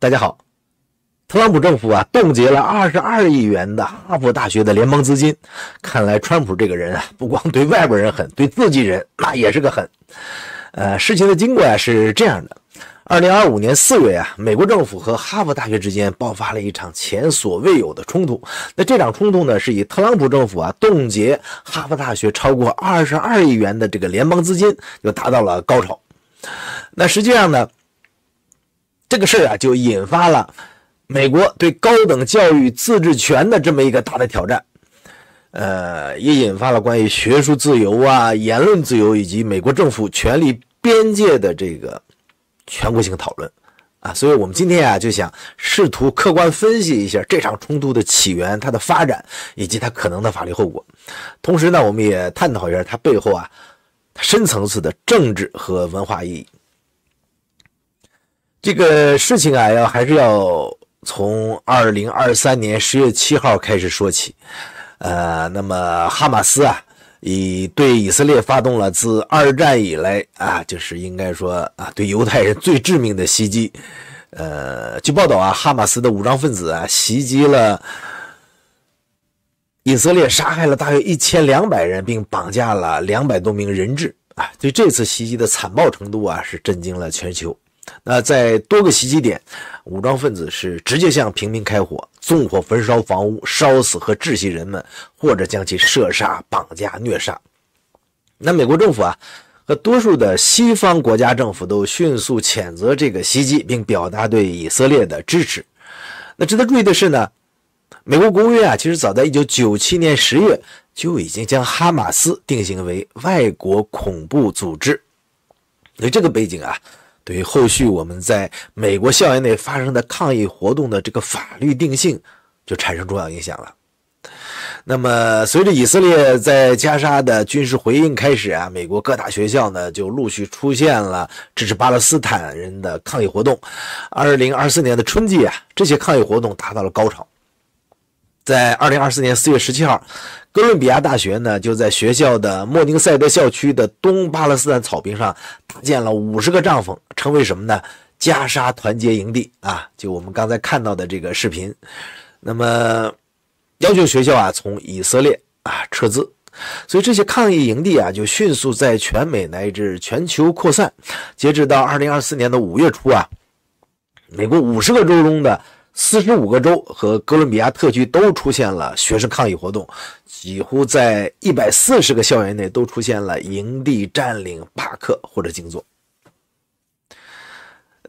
大家好，特朗普政府啊冻结了22亿元的哈佛大学的联邦资金。看来川普这个人啊，不光对外国人狠，对自己人那也是个狠。事情的经过啊是这样的：2025年4月啊，美国政府和哈佛大学之间爆发了一场前所未有的冲突。那这场冲突呢，是以特朗普政府啊冻结哈佛大学超过22亿元的这个联邦资金，就达到了高潮。那实际上呢，这个事儿啊就引发了美国对高等教育自治权的这么一个大的挑战，也引发了关于学术自由啊、言论自由以及美国政府权力边界的这个全国性讨论啊。所以我们今天啊就想试图客观分析一下这场冲突的起源、它的发展以及它可能的法律后果。同时呢，我们也探讨一下它背后啊它深层次的政治和文化意义。这个事情啊还是要从2023年10月7号开始说起。那么哈马斯啊对以色列发动了自二战以来啊，就是应该说啊对犹太人最致命的袭击。据报道啊，哈马斯的武装分子啊袭击了以色列，杀害了大约1200人，并绑架了200多名人质啊。对这次袭击的惨暴程度啊是震惊了全球。那在多个袭击点，武装分子是直接向平民开火，纵火焚烧房屋，烧死和窒息人们，或者将其射杀、绑架、虐杀。那美国政府啊和多数的西方国家政府都迅速谴责这个袭击，并表达对以色列的支持。那值得注意的是呢，美国国务院啊其实早在1997年10月就已经将哈马斯定性为外国恐怖组织。所以这个背景啊对于后续我们在美国校园内发生的抗议活动的这个法律定性就产生重要影响了。那么随着以色列在加沙的军事回应开始啊，美国各大学校呢就陆续出现了支持巴勒斯坦人的抗议活动。2024年的春季啊，这些抗议活动达到了高潮。在2024年4月17号，哥伦比亚大学呢就在学校的莫宁塞德校区的东巴勒斯坦草坪上搭建了50个帐篷，称为什么呢？加沙团结营地啊，就我们刚才看到的这个视频。那么要求学校啊从以色列啊撤资。所以这些抗议营地啊就迅速在全美乃至全球扩散。截止到2024年的5月初啊，美国50个州中的45个州和哥伦比亚特区都出现了学生抗议活动，几乎在140个校园内都出现了营地占领、罢课或者静坐。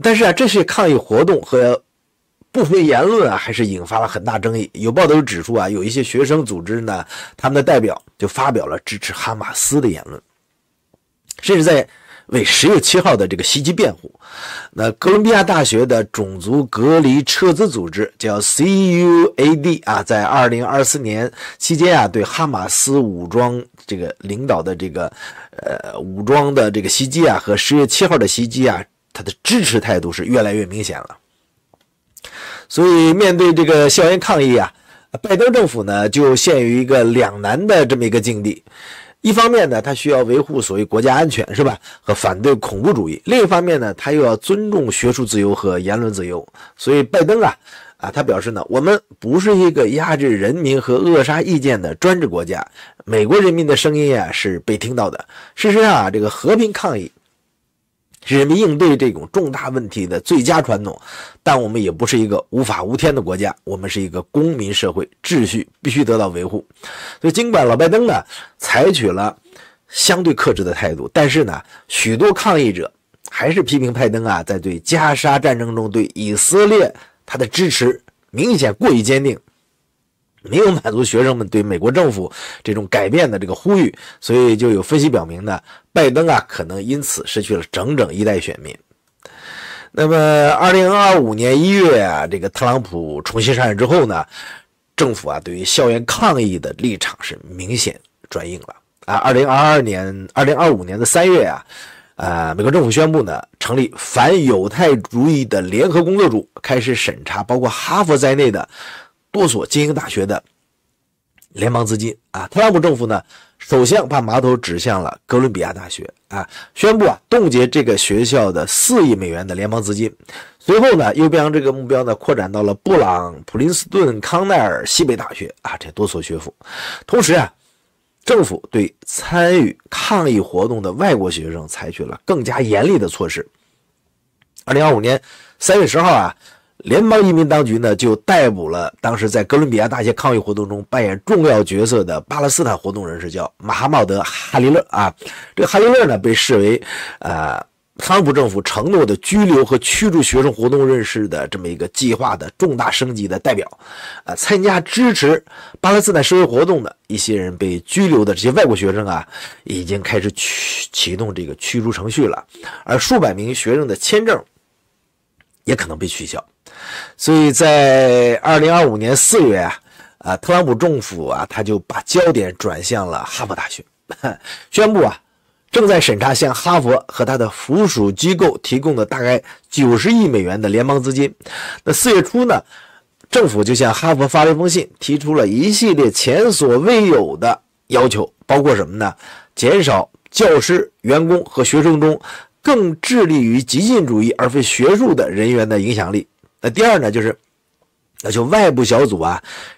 但是啊，这些抗议活动和部分言论啊还是引发了很大争议。有报道指出啊，有一些学生组织呢，他们的代表就发表了支持哈马斯的言论，甚至在为10月7号的这个袭击辩护。那哥伦比亚大学的种族隔离撤资组织叫 CUAD 啊，在2024年期间啊，对哈马斯武装这个领导的这个武装的这个袭击啊和10月7号的袭击啊，他的支持态度是越来越明显了。所以面对这个校园抗议啊，拜登政府呢就陷于一个两难的这么一个境地。一方面呢，他需要维护所谓国家安全，是吧？和反对恐怖主义。另一方面呢，他又要尊重学术自由和言论自由。所以拜登他表示呢，我们不是一个压制人民和扼杀意见的专制国家，美国人民的声音是被听到的。事实上这个和平抗议是人民应对这种重大问题的最佳传统，但我们也不是一个无法无天的国家，我们是一个公民社会，秩序必须得到维护。所以尽管老拜登呢采取了相对克制的态度，但是呢许多抗议者还是批评拜登在对加沙战争中对以色列他的支持明显过于坚定，没有满足学生们对美国政府这种改变的这个呼吁。所以就有分析表明呢，拜登可能因此失去了整整一代选民。那么2025年1月这个特朗普重新上任之后呢，政府对于校园抗议的立场是明显转硬了。2025年的3月美国政府宣布呢，成立反犹太主义的联合工作组，开始审查包括哈佛在内的多所精英大学的联邦资金啊。特朗普政府呢，首先把矛头指向了哥伦比亚大学啊，宣布冻结这个学校的4亿美元的联邦资金。随后呢，又将这个目标呢扩展到了布朗、普林斯顿、康奈尔、西北大学啊这多所学府。同时啊，政府对参与抗议活动的外国学生采取了更加严厉的措施。2025年3月10号啊，联邦移民当局呢就逮捕了当时在哥伦比亚大学抗议活动中扮演重要角色的巴勒斯坦活动人士，叫马哈茂德·哈利勒啊。这个哈利勒呢被视为特朗普政府承诺的拘留和驱逐学生活动人士的这么一个计划的重大升级的代表。参加支持巴勒斯坦社会活动的一些人被拘留的这些外国学生啊，已经开始启动这个驱逐程序了，而数百名学生的签证也可能被取消。所以在2025年4月特朗普政府他就把焦点转向了哈佛大学，宣布正在审查向哈佛和他的附属机构提供的大概90亿美元的联邦资金。那4月初呢，政府就向哈佛发了一封信，提出了一系列前所未有的要求，包括什么呢？减少教师、员工和学生中更致力于激进主义而非学术的人员的影响力。那第二呢，就是要求外部小组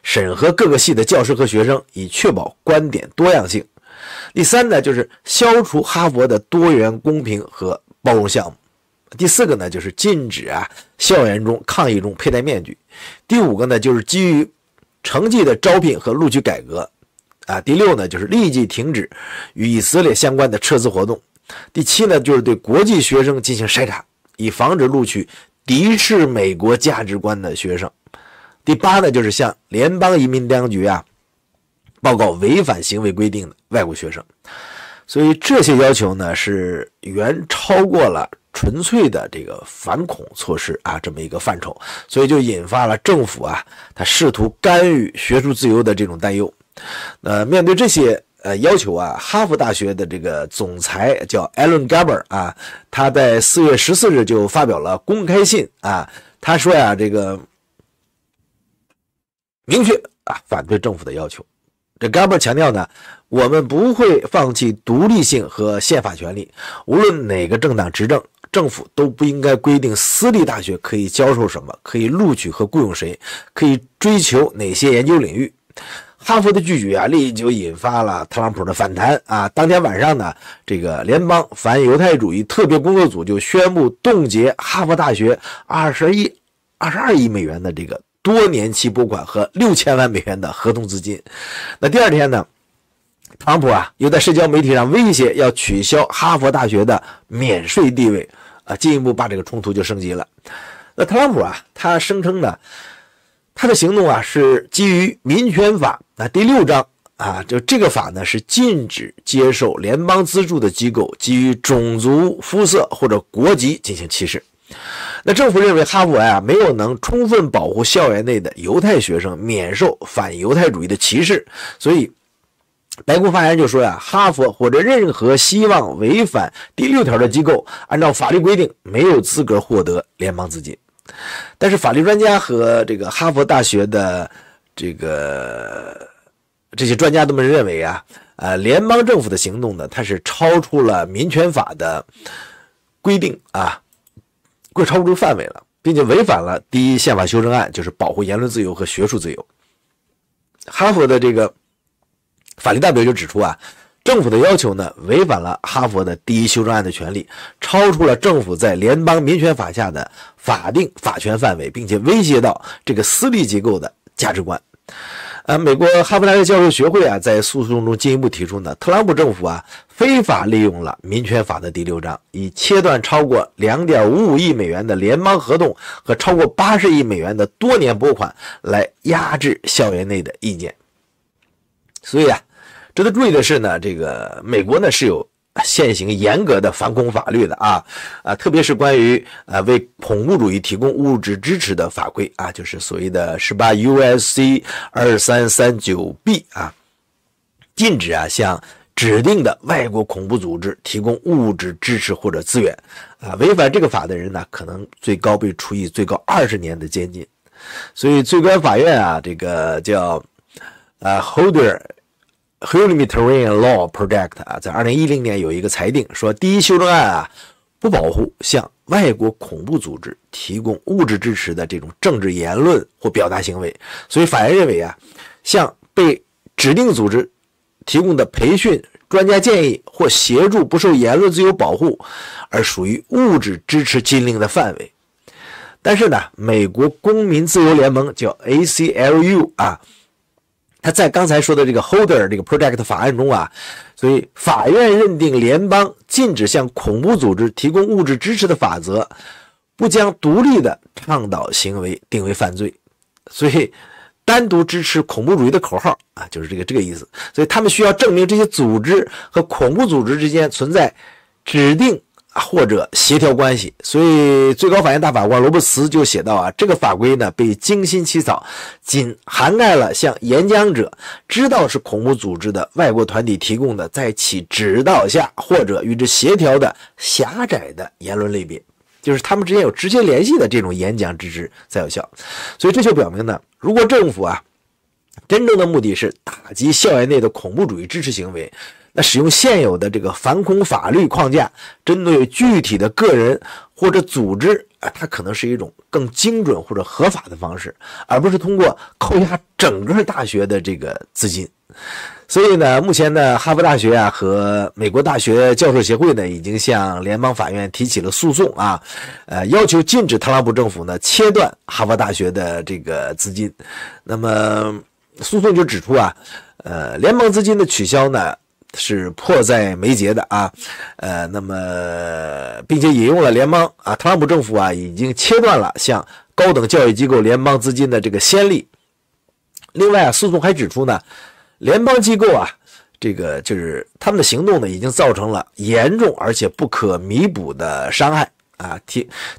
审核各个系的教师和学生，以确保观点多样性。第三呢，就是消除哈佛的多元、公平和包容项目。第四个呢，就是禁止校园中抗议中佩戴面具。第五个呢，就是基于成绩的招聘和录取改革第六呢，就是立即停止与以色列相关的撤资活动。第七呢，就是对国际学生进行筛查，以防止录取敌视美国价值观的学生。第八呢，就是向联邦移民当局报告违反行为规定的外国学生。所以这些要求呢，是远超过了纯粹的这个反恐措施这么一个范畴，所以就引发了政府他试图干预学术自由的这种担忧。面对这些要求哈佛大学的这个总裁叫 Alan Garber 他在4月14日就发表了公开信他说这个明确反对政府的要求。这 Garber 强调呢，我们不会放弃独立性和宪法权利，无论哪个政党执政，政府都不应该规定私立大学可以教授什么，可以录取和雇佣谁，可以追求哪些研究领域。哈佛的拒绝立即就引发了特朗普的反弹当天晚上呢，这个联邦反犹太主义特别工作组就宣布冻结哈佛大学22亿美元的这个多年期拨款和6000万美元的合同资金。那第二天呢，特朗普又在社交媒体上威胁要取消哈佛大学的免税地位进一步把这个冲突就升级了。那特朗普他声称呢，他的行动是基于民权法第6章就这个法呢是禁止接受联邦资助的机构基于种族、肤色或者国籍进行歧视。那政府认为哈佛没有能充分保护校园内的犹太学生免受反犹太主义的歧视，所以白宫发言人就说哈佛或者任何希望违反第6条的机构，按照法律规定没有资格获得联邦资金。但是法律专家和这个哈佛大学的这些专家都们认为联邦政府的行动呢，它是超出了民权法的规定会超出这个范围了，并且违反了第一宪法修正案，就是保护言论自由和学术自由。哈佛的这个法律代表就指出政府的要求呢，违反了哈佛的第一修正案的权利，超出了政府在联邦民权法下的法定法权范围，并且威胁到这个私立机构的价值观。美国哈佛大学教授学会在诉讼中进一步提出呢，特朗普政府非法利用了民权法的第6章，以切断超过 2.55 亿美元的联邦合同和超过80亿美元的多年拨款来压制校园内的意见。所以值得注意的是呢，这个美国呢是有现行严格的反恐法律的特别是关于为恐怖主义提供物质支持的法规就是所谓的18 U.S.C. 2339B 禁止向指定的外国恐怖组织提供物质支持或者资源违反这个法的人呢，可能最高被处以最高20年的监禁。所以最高法院这个叫 Holder Humanitarian Law Project 啊，在2010年有一个裁定说，第一修正案啊不保护向外国恐怖组织提供物质支持的这种政治言论或表达行为，所以法院认为啊，向被指定组织提供的培训、专家建议或协助不受言论自由保护，而属于物质支持禁令的范围。但是呢，美国公民自由联盟叫 ACLU 啊，他在刚才说的这个 Holder 这个 Project 法案中啊，所以法院认定联邦禁止向恐怖组织提供物质支持的法则，不将独立的倡导行为定为犯罪，所以单独支持恐怖主义的口号啊，就是这个意思。所以他们需要证明这些组织和恐怖组织之间存在指定或者协调关系。所以最高法院大法官罗伯茨就写道啊，这个法规呢被精心起草，仅涵盖了向演讲者知道是恐怖组织的外国团体提供的在其指导下或者与之协调的狭窄的言论类别，就是他们之间有直接联系的这种演讲支持才有效。所以这就表明呢，如果政府啊真正的目的是打击校园内的恐怖主义支持行为，那使用现有的这个反恐法律框架，针对具体的个人或者组织啊，它可能是一种更精准或者合法的方式，而不是通过扣押整个大学的这个资金。所以呢，目前呢，哈佛大学啊和美国大学教授协会呢，已经向联邦法院提起了诉讼啊，要求禁止特朗普政府呢切断哈佛大学的这个资金。那么诉讼就指出啊，联邦资金的取消呢是迫在眉睫的啊，那么并且引用了联邦啊，特朗普政府啊已经切断了向高等教育机构联邦资金的这个先例。另外啊，诉讼还指出呢，联邦机构啊，这个就是他们的行动呢，已经造成了严重而且不可弥补的伤害啊，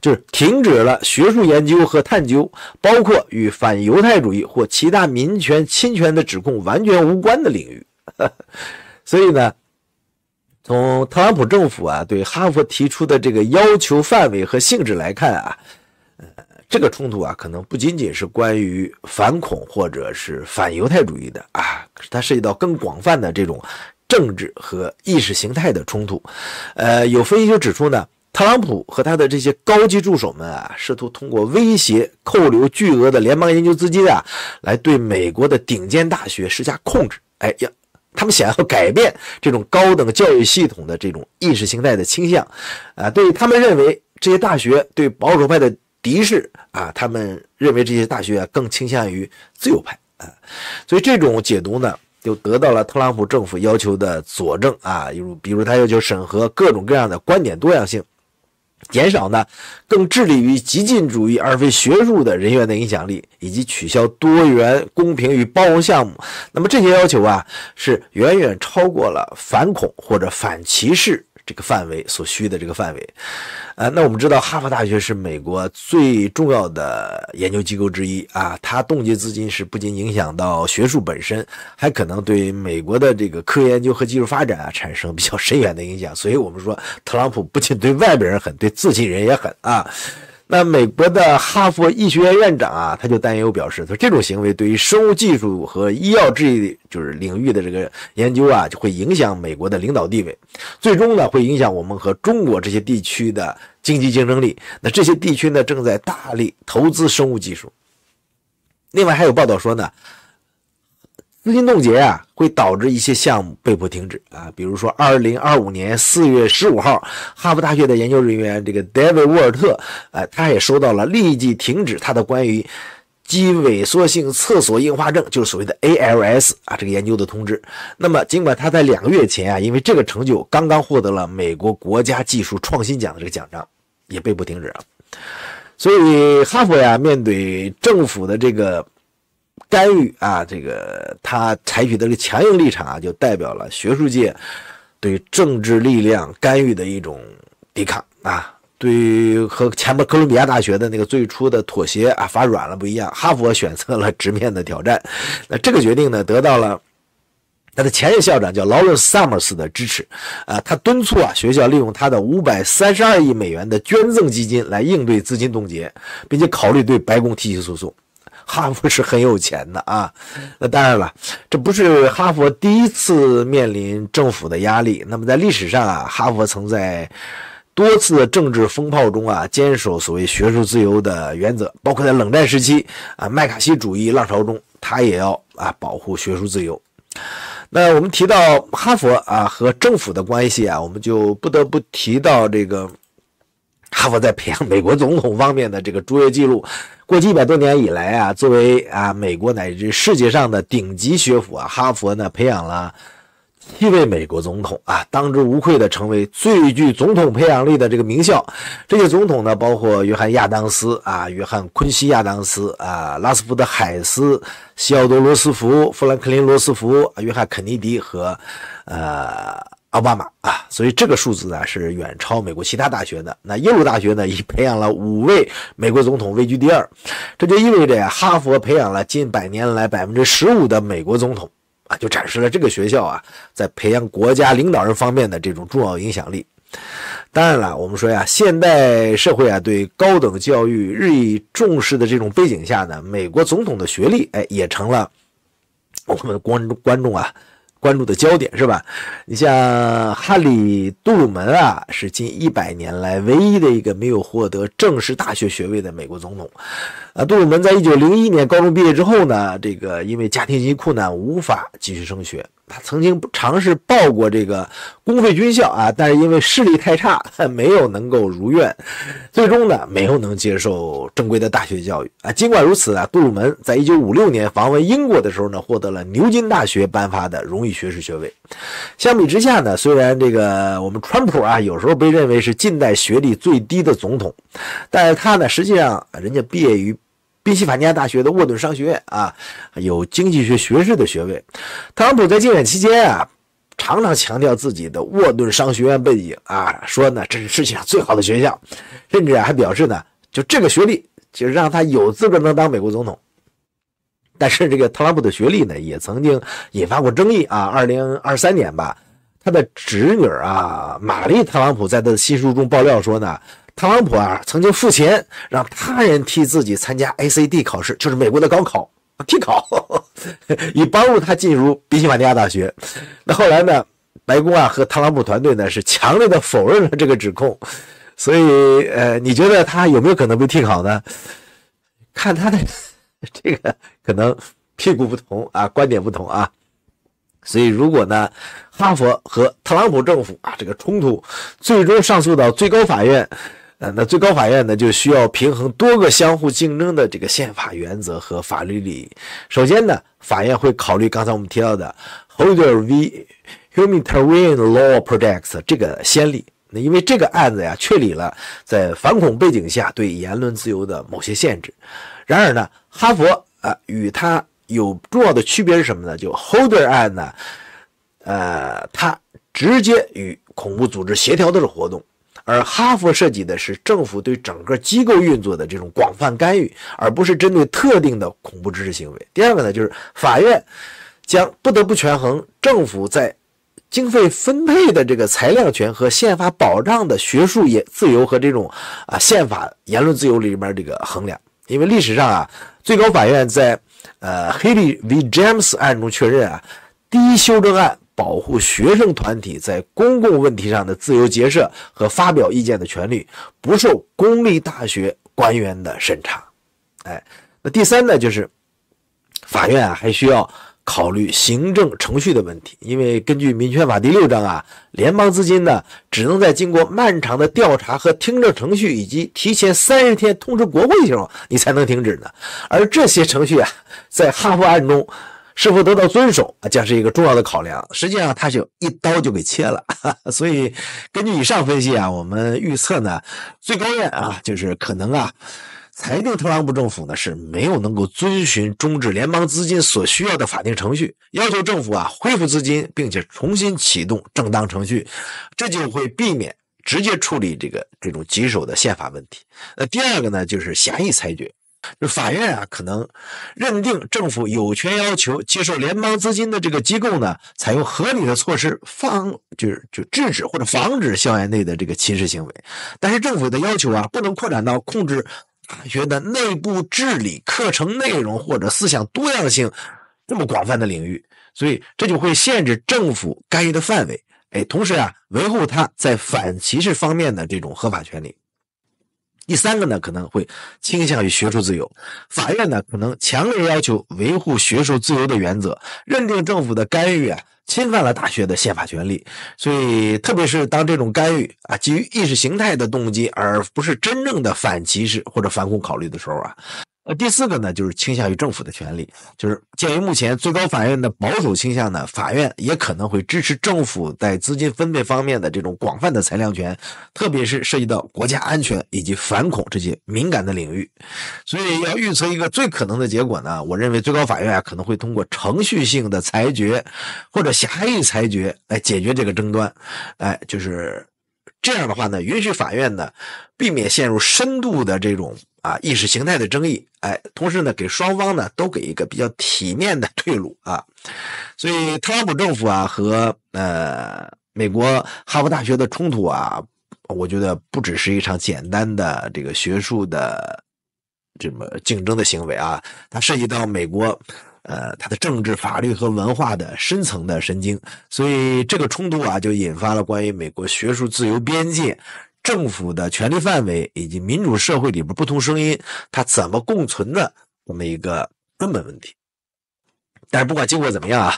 就是停止了学术研究和探究，包括与反犹太主义或其他民权侵权的指控完全无关的领域。所以呢，从特朗普政府啊对哈佛提出的这个要求范围和性质来看啊，这个冲突啊，可能不仅仅是关于反恐或者是反犹太主义的啊，它涉及到更广泛的这种政治和意识形态的冲突。有分析就指出呢，特朗普和他的这些高级助手们啊，试图通过威胁扣留巨额的联邦研究资金啊，来对美国的顶尖大学施加控制。他们想要改变这种高等教育系统的这种意识形态的倾向啊，对他们认为这些大学对保守派的敌视啊，他们认为这些大学啊更倾向于自由派啊，所以这种解读呢，就得到了特朗普政府要求的佐证啊，比如他要求审核各种各样的观点多样性，减少呢更致力于激进主义而非学术的人员的影响力，以及取消多元、公平与包容项目。那么这些要求啊，是远远超过了反恐或者反歧视这个范围所需的这个范围。那我们知道哈佛大学是美国最重要的研究机构之一啊，它冻结资金是不仅影响到学术本身，还可能对美国的这个科学研究和技术发展啊产生比较深远的影响。所以我们说特朗普不仅对外边人狠，对自己人也狠啊。那美国的哈佛医学院院长啊，他就担忧表示，说这种行为对于生物技术和医药就是领域的这个研究啊，就会影响美国的领导地位，最终呢会影响我们和中国这些地区的经济竞争力。那这些地区呢正在大力投资生物技术。另外还有报道说呢，资金冻结啊，会导致一些项目被迫停止啊，比如说2025年4月15号，哈佛大学的研究人员这个 David 沃尔特，他也收到了立即停止他的关于肌萎缩性侧索硬化症，就是所谓的 ALS 啊这个研究的通知。那么尽管他在2个月前啊，因为这个成就刚刚获得了美国国家技术创新奖的这个奖章，也被迫停止啊。所以哈佛呀，面对政府的这个干预啊，这个他采取的这个强硬立场啊，就代表了学术界对政治力量干预的一种抵抗啊。对于和前面哥伦比亚大学的那个最初的妥协啊发软了不一样，哈佛选择了直面的挑战。那这个决定呢，得到了他的前任校长叫 Lawrence Summers 的支持啊，他敦促啊学校利用他的532亿美元的捐赠基金来应对资金冻结，并且考虑对白宫提起诉讼。哈佛是很有钱的啊。那当然了，这不是哈佛第一次面临政府的压力。那么在历史上啊，哈佛曾在多次政治风暴中啊，坚守所谓学术自由的原则，包括在冷战时期啊，麦卡锡主义浪潮中，他也要保护学术自由。那我们提到哈佛和政府的关系我们就不得不提到这个哈佛在培养美国总统方面的这个卓越记录。过去100多年以来作为美国乃至世界上的顶级学府哈佛呢培养了7位美国总统当之无愧的成为最具总统培养力的这个名校。这些总统呢，包括约翰亚当斯约翰昆西亚当斯拉斯福德海斯、西奥多罗斯福、富兰克林罗斯福、约翰肯尼迪和奥巴马所以这个数字是远超美国其他大学的。那耶鲁大学呢，已培养了5位美国总统，位居第2。这就意味着哈佛培养了近100年来15%的美国总统。就展示了这个学校在培养国家领导人方面的这种重要影响力。当然了，我们说现代社会对高等教育日益重视的这种背景下呢，美国总统的学历也成了我们的观众关注的焦点，是吧？你像哈里·杜鲁门是近100年来唯一的一个没有获得正式大学学位的美国总统。杜鲁门在1901年高中毕业之后呢，这个因为家庭经济困难无法继续升学。他曾经尝试报过这个公费军校但是因为视力太差，没有能够如愿，最终呢没有能接受正规的大学教育尽管如此杜鲁门在1956年访问英国的时候呢，获得了牛津大学颁发的荣誉学士学位。相比之下呢，虽然这个我们川普有时候被认为是近代学历最低的总统，但是他呢实际上人家毕业于宾夕法尼亚大学的沃顿商学院有经济学学士的学位。特朗普在竞选期间常常强调自己的沃顿商学院背景说呢这是世界上最好的学校，甚至还表示呢就这个学历就让他有资格能当美国总统。但是这个特朗普的学历呢也曾经引发过争议2023年吧，他的侄女玛丽特朗普在他的新书中爆料说呢，特朗普曾经付钱让他人替自己参加 ACT 考试，就是美国的高考替考以帮助他进入宾夕法尼亚大学。那后来呢，白宫和特朗普团队呢是强烈的否认了这个指控。所以你觉得他有没有可能被替考呢？看他的这个可能屁股不同观点不同所以如果呢哈佛和特朗普政府这个冲突最终上诉到最高法院，那最高法院呢就需要平衡多个相互竞争的这个宪法原则和法律利益。首先呢，法院会考虑刚才我们提到的 Holder v. Humanitarian Law Project 这个先例。那因为这个案子确立了在反恐背景下对言论自由的某些限制。然而呢，哈佛与它有重要的区别是什么呢？就 Holder 案呢它直接与恐怖组织协调的活动，而哈佛涉及的是政府对整个机构运作的这种广泛干预，而不是针对特定的恐怖知识行为。第二个呢，就是法院将不得不权衡政府在经费分配的这个裁量权和宪法保障的学术自由和这种宪法言论自由里面这个衡量。因为历史上最高法院在Haley v. James 案中确认第一修正案保护学生团体在公共问题上的自由结社和发表意见的权利，不受公立大学官员的审查。那第三呢，就是法院还需要考虑行政程序的问题。因为根据民权法第6章联邦资金呢只能在经过漫长的调查和听证程序以及提前30天通知国会的时候你才能停止呢。而这些程序在哈佛案中是否得到遵守将是一个重要的考量。实际上它就一刀就给切了所以根据以上分析我们预测呢，最高院就是可能裁定特朗普政府呢是没有能够遵循终止联邦资金所需要的法定程序，要求政府恢复资金并且重新启动正当程序，这就会避免直接处理这种棘手的宪法问题。第二个呢，就是狭义裁决，就法院可能认定政府有权要求接受联邦资金的这个机构呢，采用合理的措施就制止或者防止校园内的这个歧视行为。但是政府的要求不能扩展到控制大学的内部治理、课程内容或者思想多样性这么广泛的领域，所以这就会限制政府干预的范围。同时维护它在反歧视方面的这种合法权利。第三个呢，可能会倾向于学术自由。法院呢，可能强烈要求维护学术自由的原则，认定政府的干预侵犯了大学的宪法权利。所以特别是当这种干预基于意识形态的动机，而不是真正的反歧视或者反恐考虑的时候第四个呢，就是倾向于政府的权利，就是鉴于目前最高法院的保守倾向呢，法院也可能会支持政府在资金分配方面的这种广泛的裁量权，特别是涉及到国家安全以及反恐这些敏感的领域。所以要预测一个最可能的结果呢，我认为最高法院可能会通过程序性的裁决或者狭义裁决来解决这个争端。就是这样的话呢，允许法院呢避免陷入深度的这种意识形态的争议，同时呢给双方呢都给一个比较体面的退路所以特朗普政府和美国哈佛大学的冲突我觉得不只是一场简单的这个学术的这么竞争的行为它涉及到美国它的政治、法律和文化的深层的神经。所以这个冲突就引发了关于美国学术自由边界、政府的权力范围以及民主社会里边不同声音它怎么共存的这么一个根本问题。但是不管经过怎么样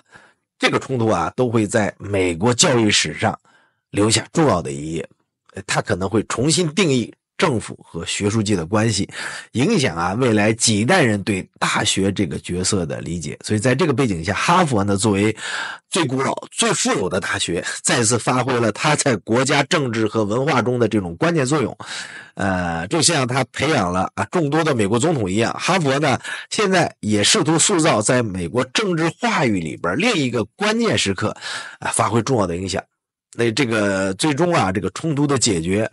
这个冲突都会在美国教育史上留下重要的一页，它可能会重新定义政府和学术界的关系，影响未来几代人对大学这个角色的理解。所以在这个背景下，哈佛呢作为最古老、最富有的大学，再次发挥了它在国家政治和文化中的这种关键作用。就像它培养了众多的美国总统一样，哈佛呢现在也试图塑造在美国政治话语里边另一个关键时刻发挥重要的影响。那这个最终这个冲突的解决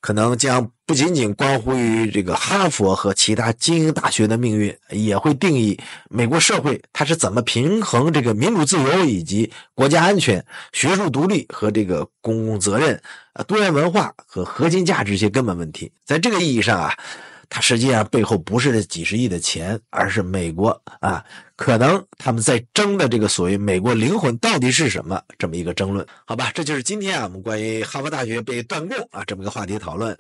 可能将不仅仅关乎于这个哈佛和其他精英大学的命运，也会定义美国社会它是怎么平衡这个民主自由以及国家安全、学术独立和这个公共责任、多元文化和核心价值这些根本问题。在这个意义上它实际上背后不是这几十亿的钱，而是美国可能他们在争的这个所谓美国灵魂到底是什么这么一个争论。好吧，这就是今天我们关于哈佛大学被断供这么一个话题讨论。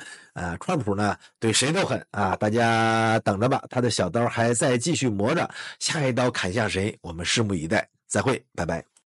川普呢对谁都狠大家等着吧，他的小刀还在继续磨着，下一刀砍向谁我们拭目以待。再会，拜拜。